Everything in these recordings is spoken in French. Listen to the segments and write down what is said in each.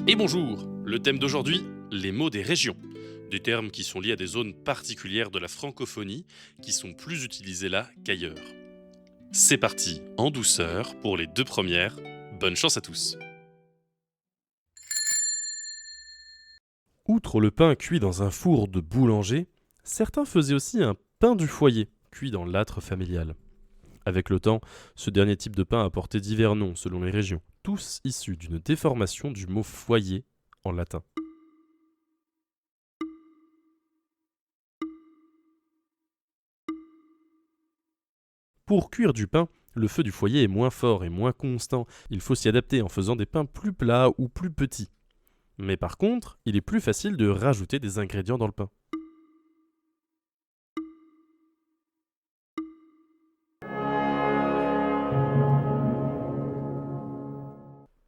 Et bonjour, le thème d'aujourd'hui, les mots des régions. Des termes qui sont liés à des zones particulières de la francophonie qui sont plus utilisés là qu'ailleurs. C'est parti, en douceur, pour les deux premières. Bonne chance à tous. Outre le pain cuit dans un four de boulanger, certains faisaient aussi un pain du foyer, cuit dans l'âtre familial. Avec le temps, ce dernier type de pain a porté divers noms selon les régions, tous issus d'une déformation du mot foyer en latin. Pour cuire du pain, le feu du foyer est moins fort et moins constant. Il faut s'y adapter en faisant des pains plus plats ou plus petits. Mais par contre, il est plus facile de rajouter des ingrédients dans le pain.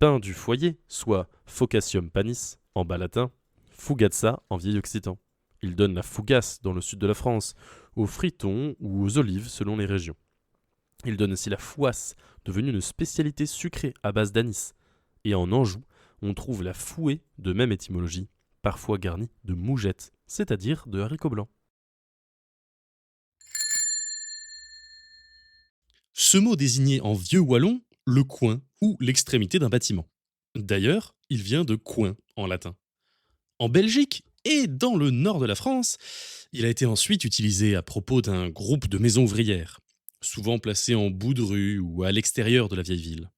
Pain du foyer, soit focaccium panis en bas latin, fugazza en vieil occitan. Il donne la fougasse dans le sud de la France, aux fritons ou aux olives selon les régions. Il donne aussi la fouasse, devenue une spécialité sucrée à base d'anis. Et en Anjou, on trouve la fouée de même étymologie, parfois garnie de mougettes, c'est-à-dire de haricots blancs. Ce mot désignait en vieux wallon le coin ou l'extrémité d'un bâtiment. D'ailleurs, il vient de coin en latin. En Belgique et dans le nord de la France, il a été ensuite utilisé à propos d'un groupe de maisons ouvrières, souvent placé en bout de rue ou à l'extérieur de la vieille ville.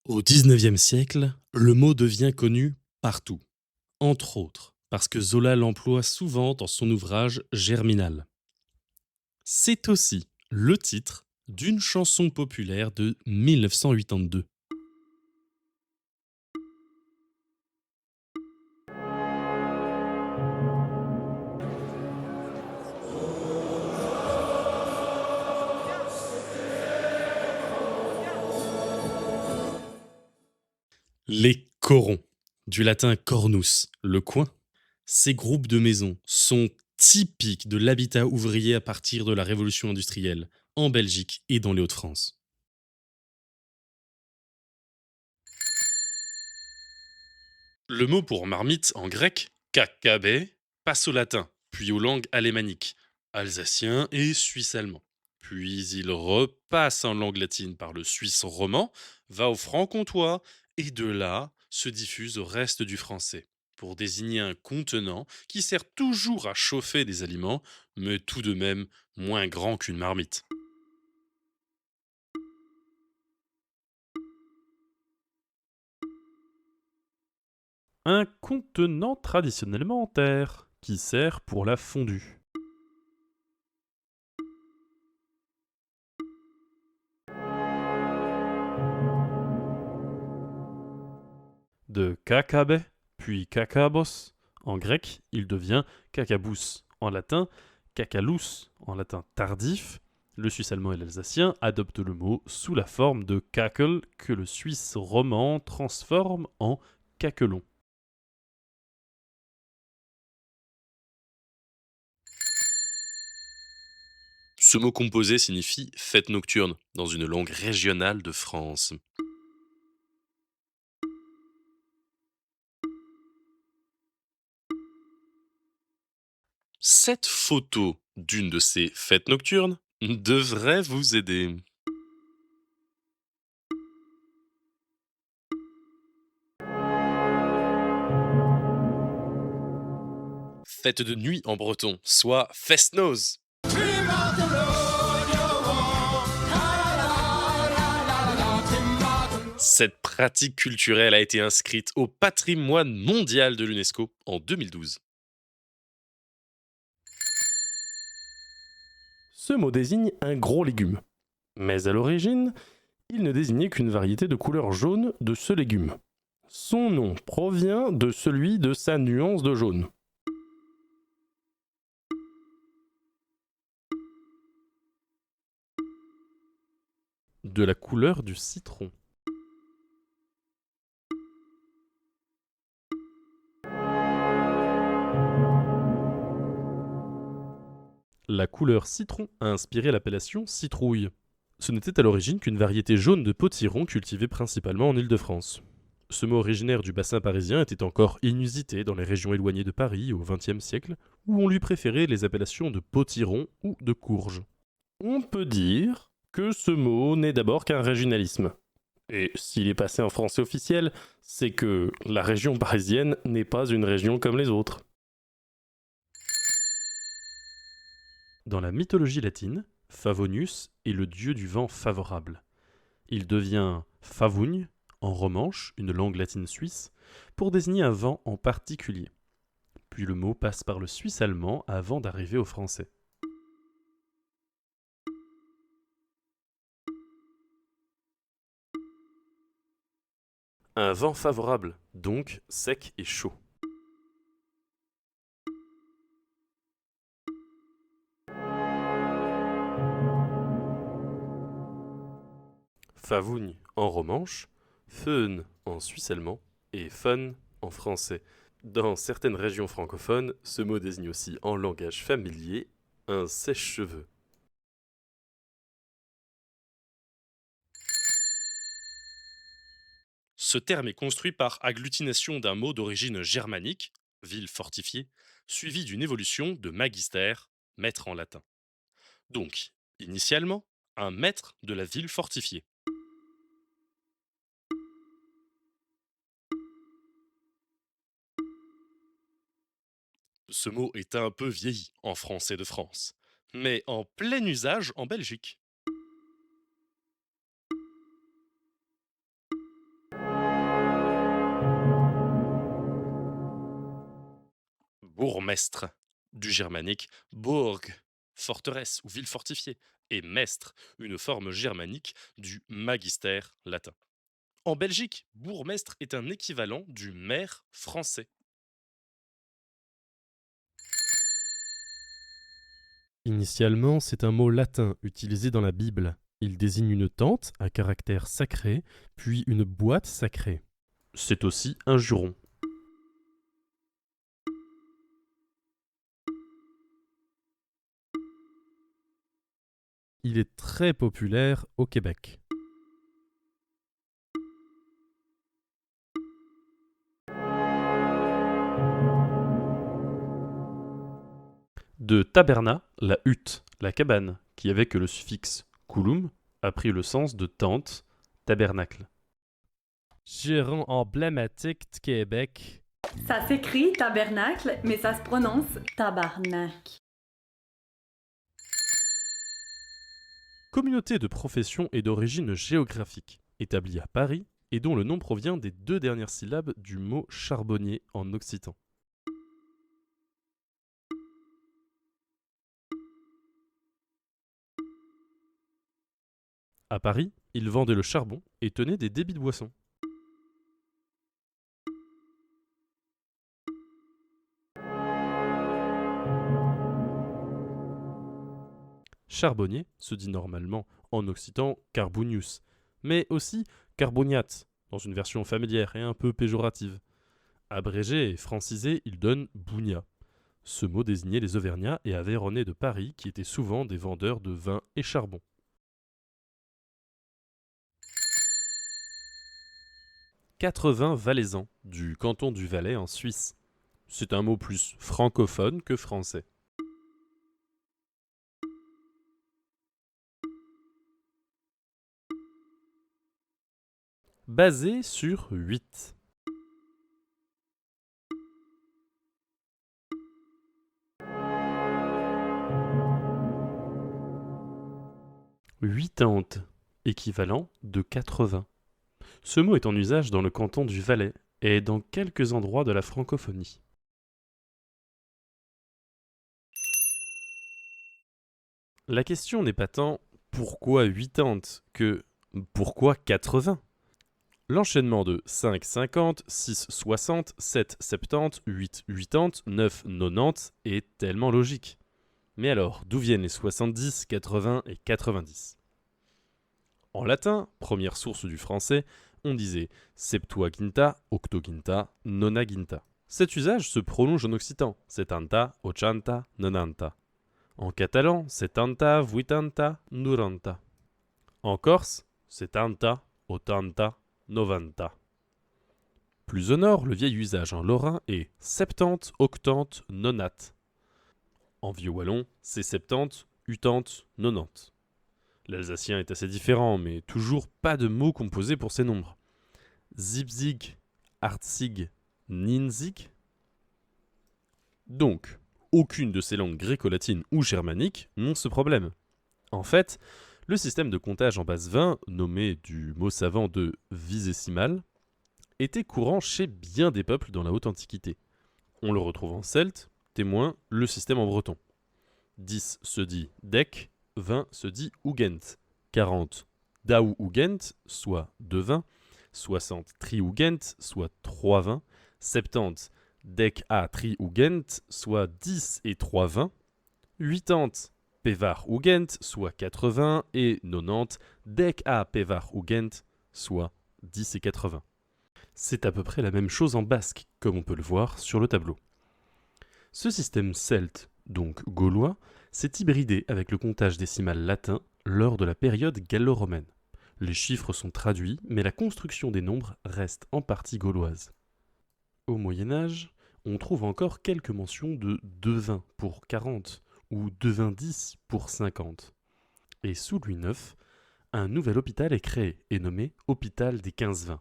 Au XIXe siècle, le mot devient connu partout, entre autres parce que Zola l'emploie souvent dans son ouvrage Germinal. C'est aussi le titre d'une chanson populaire de 1982. Les corons, du latin cornus, le coin. Ces groupes de maisons sont typiques de l'habitat ouvrier à partir de la révolution industrielle, en Belgique et dans les Hauts-de-France. Le mot pour marmite en grec, kakabé, passe au latin, puis aux langues alémaniques, alsacien et suisse-allemand. Puis il repasse en langue latine par le suisse roman, va au franc-comtois et de là se diffuse au reste du français pour désigner un contenant qui sert toujours à chauffer des aliments, mais tout de même moins grand qu'une marmite. Un contenant traditionnellement en terre, qui sert pour la fondue. De kakabé, puis kakabos. En grec, il devient kakabous. En latin, kakalous. En latin tardif, le suisse allemand et l'alsacien adoptent le mot sous la forme de kakel que le suisse roman transforme en kakelon. Ce mot composé signifie fête nocturne dans une langue régionale de France. Cette photo d'une de ces fêtes nocturnes devrait vous aider. Fête de nuit en breton, soit fest-noz. Cette pratique culturelle a été inscrite au patrimoine mondial de l'UNESCO en 2012. Ce mot désigne un gros légume. Mais à l'origine, il ne désignait qu'une variété de couleur jaune de ce légume. Son nom provient de celui de sa nuance de jaune. De la couleur du citron. La couleur citron a inspiré l'appellation citrouille. Ce n'était à l'origine qu'une variété jaune de potiron cultivée principalement en Île-de-France. Ce mot originaire du bassin parisien était encore inusité dans les régions éloignées de Paris au XXe siècle, où on lui préférait les appellations de potiron ou de courge. On peut dire que ce mot n'est d'abord qu'un régionalisme. Et s'il est passé en français officiel, c'est que la région parisienne n'est pas une région comme les autres. Dans la mythologie latine, Favonius est le dieu du vent favorable. Il devient Favugne, en romanche, une langue latine suisse, pour désigner un vent en particulier. Puis le mot passe par le suisse allemand avant d'arriver au français. Un vent favorable, donc sec et chaud. Favugne en romanche, Föhn en suisse allemand et Fun en français. Dans certaines régions francophones, ce mot désigne aussi en langage familier un sèche-cheveux. Ce terme est construit par agglutination d'un mot d'origine germanique, ville fortifiée, suivi d'une évolution de magister, maître en latin. Donc, initialement, un maître de la ville fortifiée. Ce mot est un peu vieilli en français de France, mais en plein usage en Belgique. Bourgmestre, du germanique Burg, forteresse ou ville fortifiée, et mestre, une forme germanique du magister latin. En Belgique, bourgmestre est un équivalent du maire français. Initialement, c'est un mot latin utilisé dans la Bible. Il désigne une tente à caractère sacré, puis une boîte sacrée. C'est aussi un juron. Il est très populaire au Québec. De taberna, la hutte, la cabane, qui avec le suffixe kulum a pris le sens de tente, tabernacle. Juron emblématique de Québec. Ça s'écrit tabernacle, mais ça se prononce tabarnak. Communauté de profession et d'origine géographique, établie à Paris et dont le nom provient des deux dernières syllabes du mot charbonnier en occitan. À Paris, ils vendaient le charbon et tenaient des débits de boissons. Charbonnier se dit normalement en occitan carbonius, mais aussi carboniate, dans une version familière et un peu péjorative. Abrégé et francisé, il donne bougna. Ce mot désignait les Auvergnats et Aveyronnais de Paris qui étaient souvent des vendeurs de vin et charbon. 80 valaisans du canton du Valais en Suisse. C'est un mot plus francophone que français. Basé sur 8. Huitante, équivalent de 80. Ce mot est en usage dans le canton du Valais et dans quelques endroits de la francophonie. La question n'est pas tant pourquoi 80 que pourquoi 80. L'enchaînement de 5 50, 6 60, 7 70, 8 80, 9 90 est tellement logique. Mais alors, d'où viennent les 70, 80 et 90 ? En latin, première source du français, on disait Septuaginta, Octoginta, Nonaginta. Cet usage se prolonge en occitan, Setanta, Ochanta, Nonanta. En catalan, setanta, vuitanta, noranta. En corse, setanta, ottanta, novanta. Plus au nord, le vieil usage en lorrain est septante, octante, nonate. En vieux wallon, c'est septante, utante, nonante. L'alsacien est assez différent, mais toujours pas de mots composés pour ces nombres. Zipzig, Artzig, Ninzig. Donc, aucune de ces langues gréco-latines ou germaniques n'ont ce problème. En fait, le système de comptage en base 20, nommé du mot savant de visécimal, était courant chez bien des peuples dans la haute antiquité. On le retrouve en celte, témoin le système en breton. 10 se dit dec, 20 se dit ugent, 40 dau ugent, soit 2 20, 60 tri ugent, soit 3 20, 70 dec a tri ugent, soit 10 et 3 20, 80 pevar ugent, soit 80, et 90 dec a pevar ugent, soit 10 et 80. C'est à peu près la même chose en basque, comme on peut le voir sur le tableau. Ce système celte, donc gaulois, s'est hybridé avec le comptage décimal latin lors de la période gallo-romaine. Les chiffres sont traduits, mais la construction des nombres reste en partie gauloise. Au Moyen-Âge, on trouve encore quelques mentions de 2,20 pour 40 ou 2,20 pour 50. Et sous Louis IX, un nouvel hôpital est créé et nommé Hôpital des 15-20,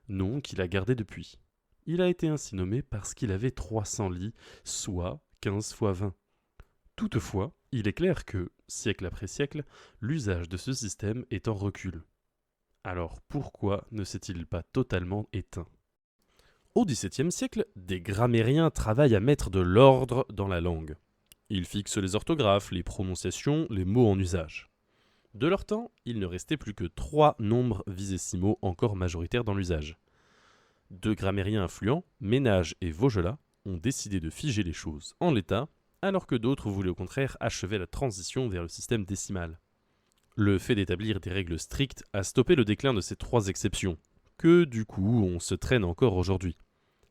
nom qu'il a gardé depuis. Il a été ainsi nommé parce qu'il avait 300 lits, soit 15 fois 20. Toutefois, il est clair que, siècle après siècle, l'usage de ce système est en recul. Alors pourquoi ne s'est-il pas totalement éteint ? Au XVIIe siècle, des grammairiens travaillent à mettre de l'ordre dans la langue. Ils fixent les orthographes, les prononciations, les mots en usage. De leur temps, il ne restait plus que 3 nombres visécimaux encore majoritaires dans l'usage. 2 grammairiens influents, Ménage et Vaugelas, ont décidé de figer les choses en l'état, alors que d'autres voulaient au contraire achever la transition vers le système décimal. Le fait d'établir des règles strictes a stoppé le déclin de ces 3 exceptions, que du coup on se traîne encore aujourd'hui.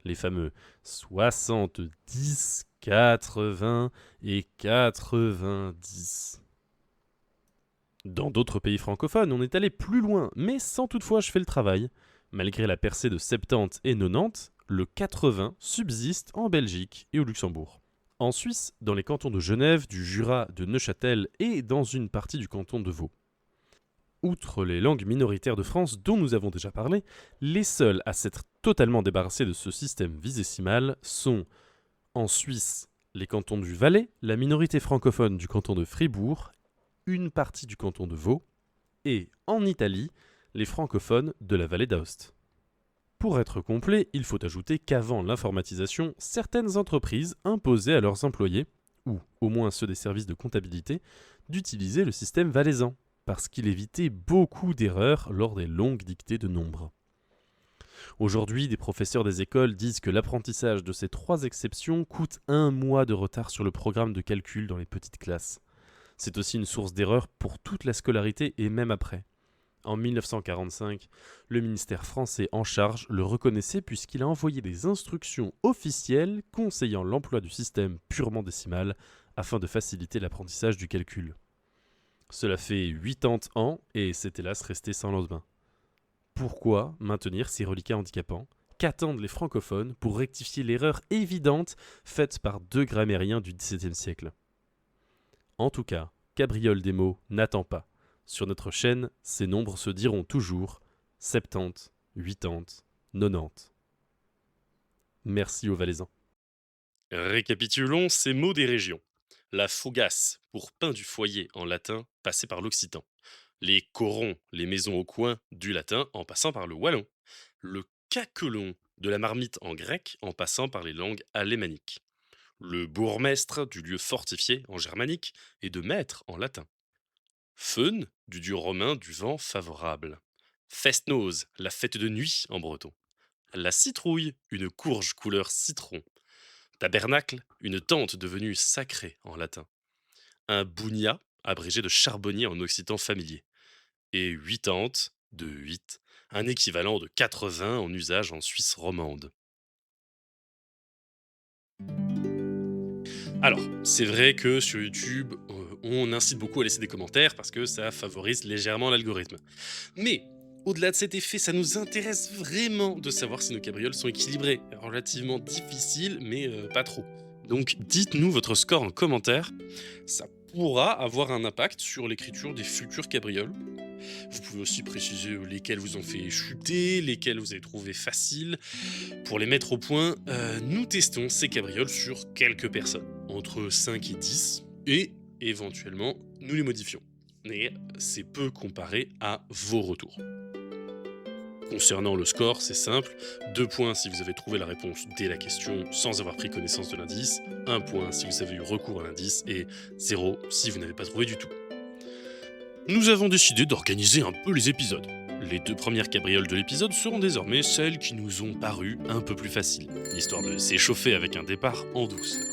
Les fameux 70, 80 et 90. Dans d'autres pays francophones, on est allé plus loin, mais sans toutefois achever le travail. Malgré la percée de 70 et 90, le 80 subsiste en Belgique et au Luxembourg. En Suisse, dans les cantons de Genève, du Jura, de Neuchâtel et dans une partie du canton de Vaud. Outre les langues minoritaires de France dont nous avons déjà parlé, les seuls à s'être totalement débarrassés de ce système visécimal sont, en Suisse, les cantons du Valais, la minorité francophone du canton de Fribourg, une partie du canton de Vaud, et, en Italie, les francophones de la vallée d'Aoste. Pour être complet, il faut ajouter qu'avant l'informatisation, certaines entreprises imposaient à leurs employés, ou au moins ceux des services de comptabilité, d'utiliser le système valaisan, parce qu'il évitait beaucoup d'erreurs lors des longues dictées de nombres. Aujourd'hui, des professeurs des écoles disent que l'apprentissage de ces 3 exceptions coûte 1 mois de retard sur le programme de calcul dans les petites classes. C'est aussi une source d'erreur pour toute la scolarité et même après. En 1945, le ministère français en charge le reconnaissait puisqu'il a envoyé des instructions officielles conseillant l'emploi du système purement décimal afin de faciliter l'apprentissage du calcul. Cela fait 80 ans et c'est hélas resté sans lendemain. Pourquoi maintenir ces reliquats handicapants ? Qu'attendent les francophones pour rectifier l'erreur évidente faite par 2 grammairiens du XVIIe siècle ? En tout cas, Cabriole des mots n'attend pas. Sur notre chaîne, ces nombres se diront toujours 70, 80, 90. Merci aux Valaisans. Récapitulons ces mots des régions. La fougasse, pour pain du foyer en latin, passé par l'occitan. Les corons, les maisons au coin, du latin en passant par le wallon. Le caquelon, de la marmite en grec en passant par les langues alémaniques. Le bourgmestre, du lieu fortifié en germanique et de maître en latin. Feun, du dieu romain du vent favorable. Festnose, la fête de nuit en breton. La citrouille, une courge couleur citron. Tabernacle, une tente devenue sacrée en latin. Un bougnat, abrégé de charbonnier en occitan familier. Et huitante, de 8, un équivalent de 80 en usage en Suisse romande. Alors, c'est vrai que sur YouTube, on incite beaucoup à laisser des commentaires parce que ça favorise légèrement l'algorithme. Mais au-delà de cet effet, ça nous intéresse vraiment de savoir si nos cabrioles sont équilibrées. Relativement difficile, mais pas trop. Donc dites-nous votre score en commentaire. Ça pourra avoir un impact sur l'écriture des futures cabrioles. Vous pouvez aussi préciser lesquelles vous ont fait chuter, lesquelles vous avez trouvé faciles. Pour les mettre au point, nous testons ces cabrioles sur quelques personnes, entre 5 et 10, et éventuellement, nous les modifions. Mais c'est peu comparé à vos retours. Concernant le score, c'est simple, 2 points si vous avez trouvé la réponse dès la question sans avoir pris connaissance de l'indice, 1 point si vous avez eu recours à l'indice, et 0 si vous n'avez pas trouvé du tout. Nous avons décidé d'organiser un peu les épisodes. Les 2 premières cabrioles de l'épisode seront désormais celles qui nous ont paru un peu plus faciles, histoire de s'échauffer avec un départ en douceur.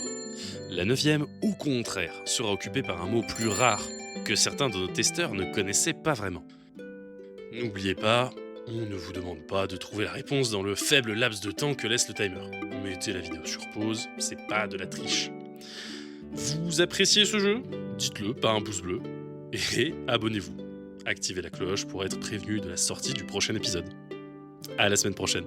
La 9e, au contraire, sera occupée par un mot plus rare, que certains de nos testeurs ne connaissaient pas vraiment. N'oubliez pas, on ne vous demande pas de trouver la réponse dans le faible laps de temps que laisse le timer. Mettez la vidéo sur pause, c'est pas de la triche. Vous appréciez ce jeu ? Dites-le par un pouce bleu. Et abonnez-vous. Activez la cloche pour être prévenu de la sortie du prochain épisode. À la semaine prochaine.